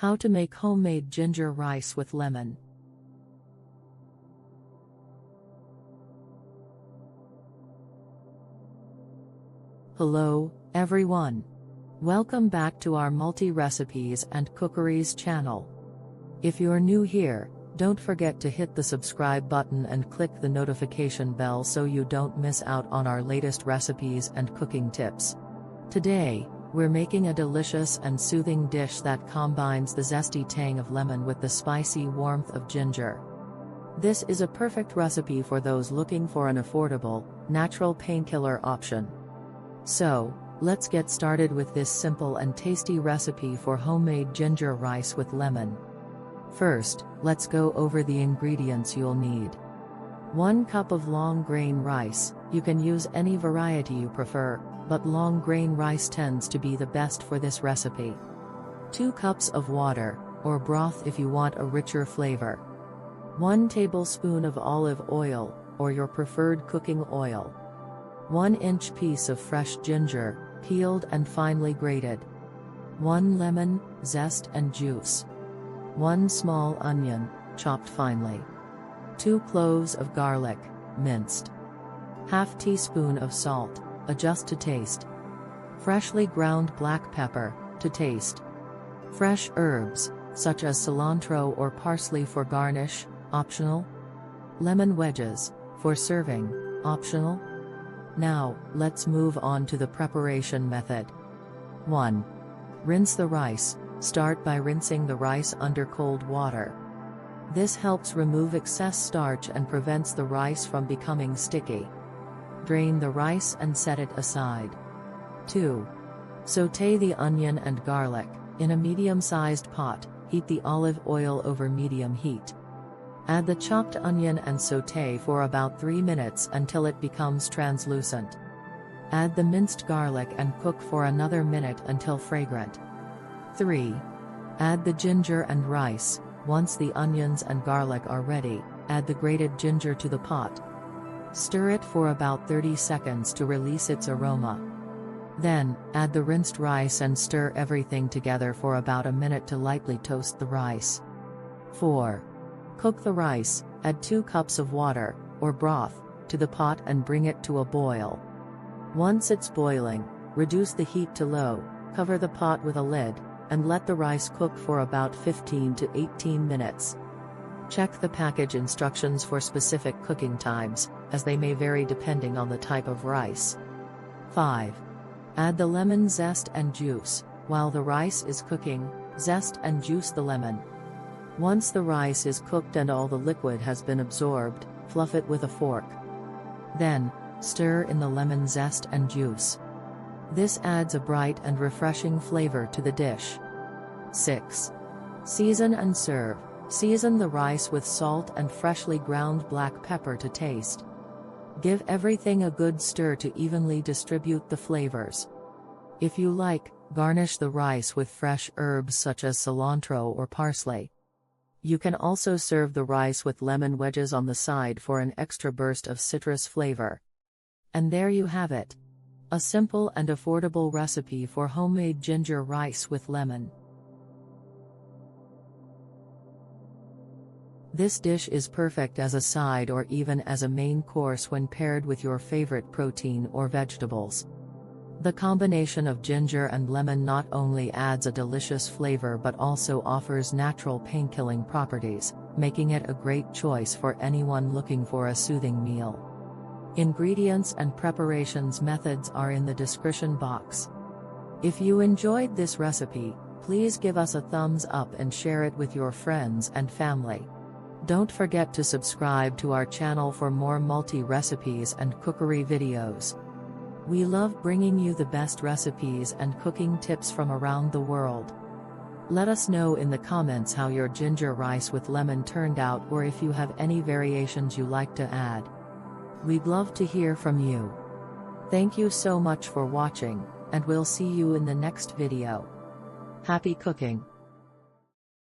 How to make homemade ginger rice with lemon. Hello, everyone. Welcome back to our multi-recipes and cookeries channel. If you're new here, don't forget to hit the subscribe button and click the notification bell so you don't miss out on our latest recipes and cooking tips. Today, we're making a delicious and soothing dish that combines the zesty tang of lemon with the spicy warmth of ginger. This is a perfect recipe for those looking for an affordable, natural painkiller option. So, let's get started with this simple and tasty recipe for homemade ginger rice with lemon. First, let's go over the ingredients you'll need. 1 cup of long grain rice. You can use any variety you prefer, but long grain rice tends to be the best for this recipe. 2 cups of water, or broth if you want a richer flavor. 1 tablespoon of olive oil, or your preferred cooking oil. 1-inch piece of fresh ginger, peeled and finely grated. 1 lemon, zest and juice. 1 small onion, chopped finely. 2 cloves of garlic, minced. ½ teaspoon of salt, adjust to taste. Freshly ground black pepper, to taste. Fresh herbs, such as cilantro or parsley for garnish, optional. Lemon wedges, for serving, optional. Now, let's move on to the preparation method. 1. Rinse the rice. Start by rinsing the rice under cold water. This helps remove excess starch and prevents the rice from becoming sticky. Drain the rice and set it aside. 2. Sauté the onion and garlic. In a medium-sized pot, heat the olive oil over medium heat. Add the chopped onion and sauté for about 3 minutes until it becomes translucent. Add the minced garlic and cook for another minute until fragrant. 3. Add the ginger and rice. Once the onions and garlic are ready, add the grated ginger to the pot. Stir it for about 30 seconds to release its aroma. Then, add the rinsed rice and stir everything together for about a minute to lightly toast the rice. 4. Cook the rice. Add 2 cups of water, or broth, to the pot and bring it to a boil. Once it's boiling, reduce the heat to low, cover the pot with a lid, and let the rice cook for about 15 to 18 minutes. Check the package instructions for specific cooking times, as they may vary depending on the type of rice. 5. Add the lemon zest and juice. While the rice is cooking, zest and juice the lemon. Once the rice is cooked and all the liquid has been absorbed, fluff it with a fork. Then, stir in the lemon zest and juice. This adds a bright and refreshing flavor to the dish. 6. Season and serve. Season the rice with salt and freshly ground black pepper to taste. Give everything a good stir to evenly distribute the flavors. If you like, garnish the rice with fresh herbs such as cilantro or parsley. You can also serve the rice with lemon wedges on the side for an extra burst of citrus flavor. And there you have it. A simple and affordable recipe for homemade ginger rice with lemon. This dish is perfect as a side or even as a main course when paired with your favorite protein or vegetables. The combination of ginger and lemon not only adds a delicious flavor but also offers natural painkilling properties, making it a great choice for anyone looking for a soothing meal. Ingredients and preparations methods are in the description box. If you enjoyed this recipe, please give us a thumbs up and share it with your friends and family. Don't forget to subscribe to our channel for more multi-recipes and cookery videos. We love bringing you the best recipes and cooking tips from around the world. Let us know in the comments how your ginger rice with lemon turned out, or if you have any variations you like to add. We'd love to hear from you. Thank you so much for watching, and we'll see you in the next video. Happy cooking!